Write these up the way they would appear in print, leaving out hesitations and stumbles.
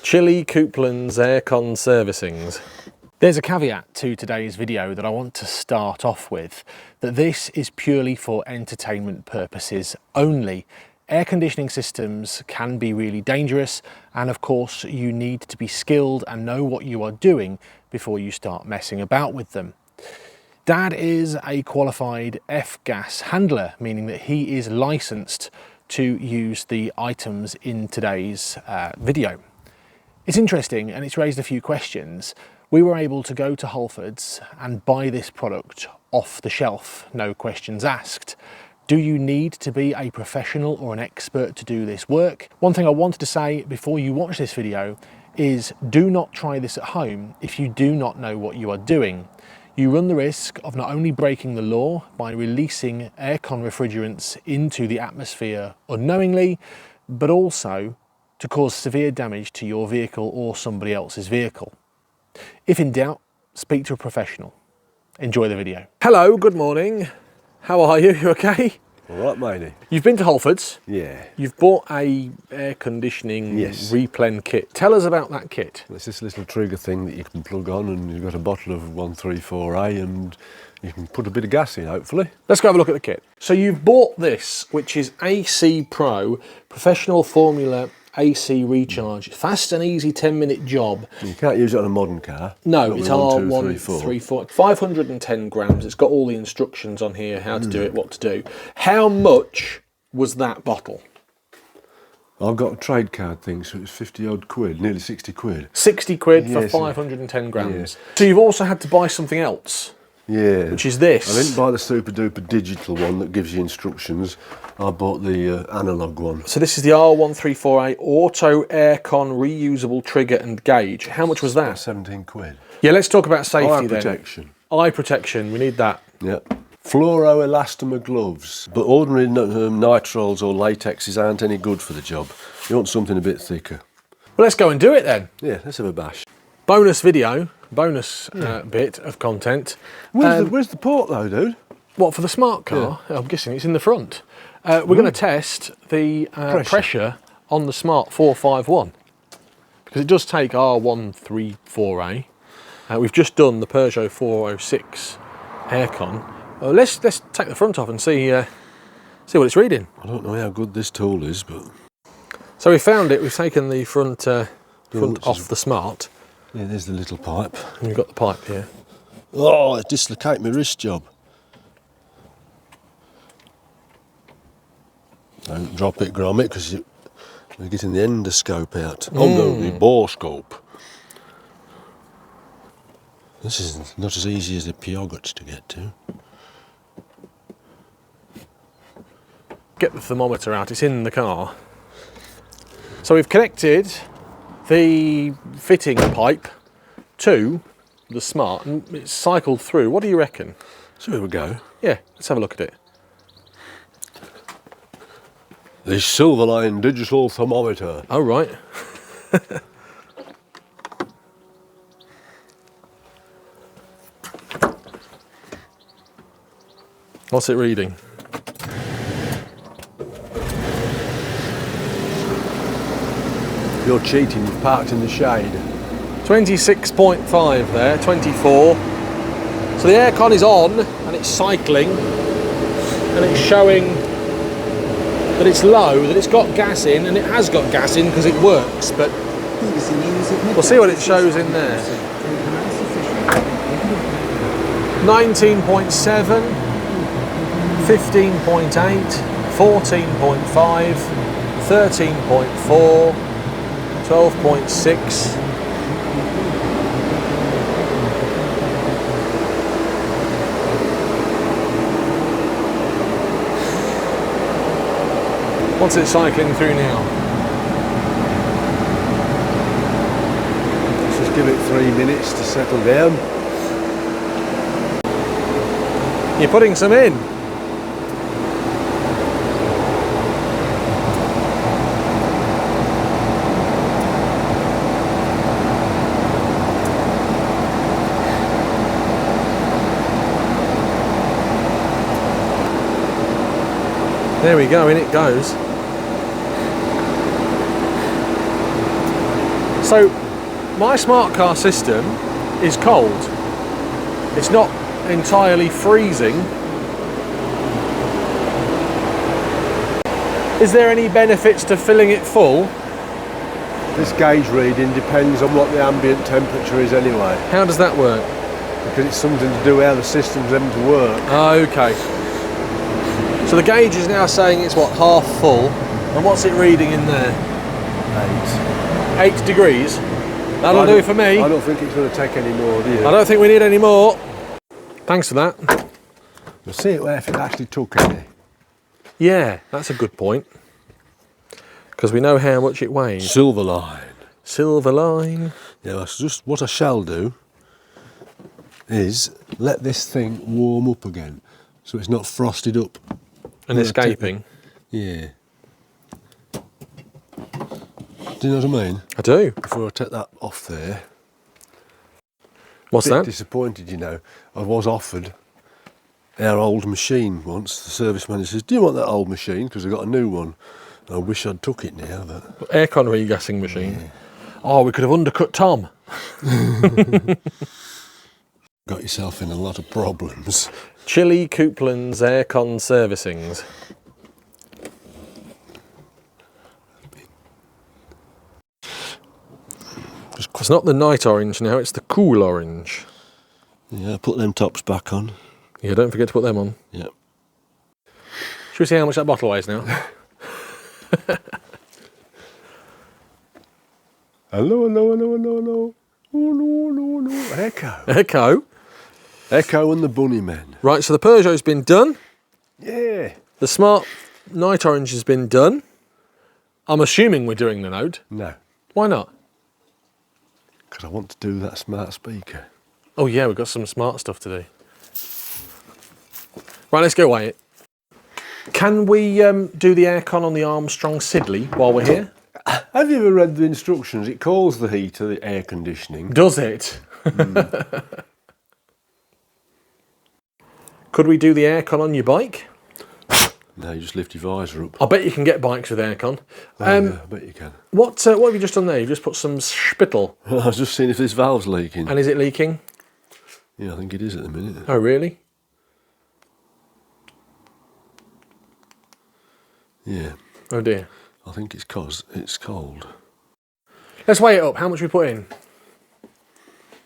Chilly Coupland's aircon servicings. There's a caveat to today's video that I want to start off with, that this is purely for entertainment purposes only. Air conditioning systems can be really dangerous, and of course you need to be skilled and know what you are doing before you start messing about with them. Dad is a qualified F-gas handler, meaning that he is licensed to use the items in today's video. It's interesting and it's raised a few questions. We were able to go to Halfords and buy this product off the shelf, no questions asked. Do you need to be a professional or an expert to do this work? One thing I wanted to say before you watch this video is do not try this at home if you do not know what you are doing. You run the risk of not only breaking the law by releasing aircon refrigerants into the atmosphere unknowingly, but also to cause severe damage to your vehicle or somebody else's vehicle. If in doubt, speak to a professional. Enjoy the video. Hello, good morning. How are you? You okay? All right, matey. You've been to Halfords. Yeah. You've bought a air conditioning replen kit. Tell us about that kit. It's this little trigger thing that you can plug on, and you've got a bottle of 134A, and you can put a bit of gas in, hopefully. Let's go have a look at the kit. So you've bought this, which is AC Pro Professional Formula AC Recharge. Fast and easy 10-minute job. You can't use it on a modern car. No, it's R134. 510 grams. It's got all the instructions on here, how to do it, what to do. How much was that bottle? I've got a trade card thing, so it's 50 odd quid, nearly 60 quid. 60 quid for 510 grams. Yeah. So you've also had to buy something else. Yeah. Which is this. I didn't buy the super duper digital one that gives you instructions. I bought the analogue one. So this is the R134A Auto Aircon Reusable Trigger and Gauge. How much was that? 17 quid. Yeah, let's talk about safety then. Eye protection. Eye protection, we need that. Yep. Fluoroelastomer gloves. But ordinary nitriles or latexes aren't any good for the job. You want something a bit thicker. Well, let's go and do it then. Yeah, let's have a bash. Bonus video, bonus bit of content. Where's the port though, dude? What, for the smart car? Yeah. I'm guessing it's in the front. We're going to test the pressure on the Smart 451 because it does take R134A. We've just done the Peugeot 406 aircon. Let's take the front off and see what it's reading. I don't know how good this tool is, but so we found it. We've taken the front off the Smart. Yeah, there's the little pipe. And you've got the pipe here. Oh, it dislocated my wrist job. Don't drop it, Gromit, because we're getting the endoscope out. Oh no, the borescope. This is not as easy as the Piogots to get to. Get the thermometer out, it's in the car. So we've connected the fitting pipe to the Smart and it's cycled through. What do you reckon? So here we go. Yeah, let's have a look at it. The Silverline digital thermometer. Oh, right. What's it reading? You're cheating, you've parked in the shade. 26.5 there, 24. So the aircon is on and it's cycling and it's showing that it's low, that it's got gas in, and it has got gas in because it works, but we'll see what it shows in there. 19.7, 15.8, 14.5, 13.4, 12.6. What's it cycling through now? Let's just give it 3 minutes to settle down. You're putting some in. There we go, in it goes. So my smart car system is cold. It's not entirely freezing. Is there any benefits to filling it full? This gauge reading depends on what the ambient temperature is anyway, How does that work? because it's something to do with how the system's able to work. Okay. So the gauge is now saying it's what, half full, and what's it reading in there? 8 degrees. That'll do for me. I don't think it's going to take any more, do you? I don't think we need any more. Thanks for that. We'll see if it actually took any. Yeah, that's a good point. Because we know how much it weighs. Silver line. Silver line. Yeah, that's just what I shall do is let this thing warm up again, so it's not frosted up. And escaping. Yeah. Do you know what I mean? I do. Before I take that off there. What's Bit that? disappointed, you know. I was offered our old machine once. The service manager says, "Do you want that old machine? Because I've got a new one." I wish I'd took it now, but... Aircon regassing machine. Yeah. Oh, we could have undercut Tom. Got yourself in a lot of problems. Chilly Coupland's aircon servicings. It's not the night orange now, it's the cool orange. Yeah, put them tops back on. Yeah, don't forget to put them on. Yeah. Should we see how much that bottle weighs now? Hello, hello, hello, hello, hello. Hello, hello, hello. Echo. Echo. Echo and the Bunny Men. Right, so the Peugeot's been done. Yeah. The Smart Night Orange has been done. I'm assuming we're doing the Note. No, Why not? because I want to do that smart speaker. Oh yeah, we've got some smart stuff to do. Right, let's go weigh it. Can we do the aircon on the Armstrong Siddeley while we're here? Have you ever read the instructions? It calls the heater the air conditioning. Does it? Could we do the aircon on your bike? No, you just lift your visor up. I bet you can get bikes with aircon. Yeah, I bet you can. What have you just done there? You've just put some spittle. I was just seeing if this valve's leaking. And is it leaking? Yeah, I think it is at the minute. Oh, really? Yeah, Oh dear. I think it's 'cause it's cold. Let's weigh it up. How much we put in?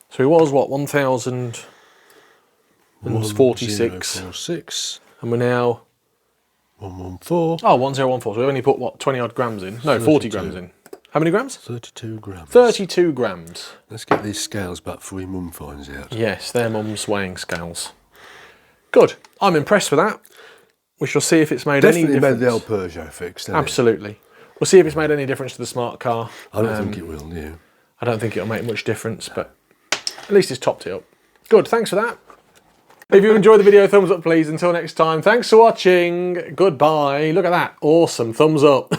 So it was what, 1,046, 1046. and we're now 114. oh 1014. So we've only put what, 20 odd grams in? No, 40 grams in. How many grams? 32 grams. 32 grams. Let's get these scales back before your mum finds out. Yes, they're Mum's weighing scales. Good. I'm impressed with that. We shall see if it's made any Definitely difference. made the old Peugeot fixed, hasn't it? Absolutely. We'll see if it's made any difference to the smart car. I don't think it will, yeah. I don't think it'll make much difference, but at least it's topped it up. Good, thanks for that. If you enjoyed the video, thumbs up please. Until next time, thanks for watching. Goodbye. Look at that. Awesome. Thumbs up.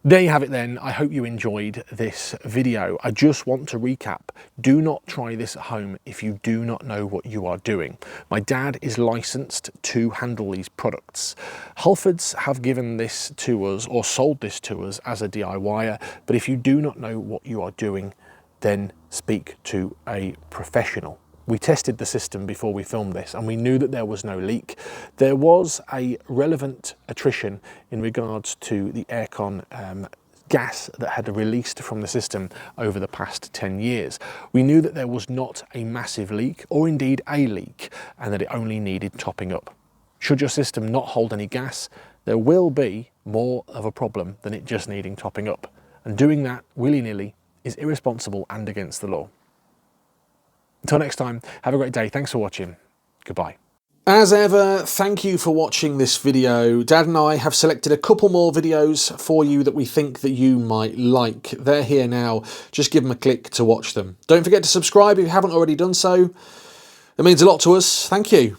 There you have it then. I hope you enjoyed this video. I just want to recap. Do not try this at home if you do not know what you are doing. My dad is licensed to handle these products. Halfords have given this to us or sold this to us as a DIYer, but if you do not know what you are doing, then speak to a professional. We tested the system before we filmed this and we knew that there was no leak. There was a relevant attrition in regards to the aircon gas that had released from the system over the past 10 years. We knew that there was not a massive leak or indeed a leak and that it only needed topping up. Should your system not hold any gas, there will be more of a problem than it just needing topping up. And doing that willy-nilly is irresponsible and against the law. Until next time, have a great day. Thanks for watching. Goodbye. As ever, thank you for watching this video. Dad and I have selected a couple more videos for you that we think that you might like. They're here now. Just give them a click to watch them. Don't forget to subscribe if you haven't already done so. It means a lot to us. Thank you.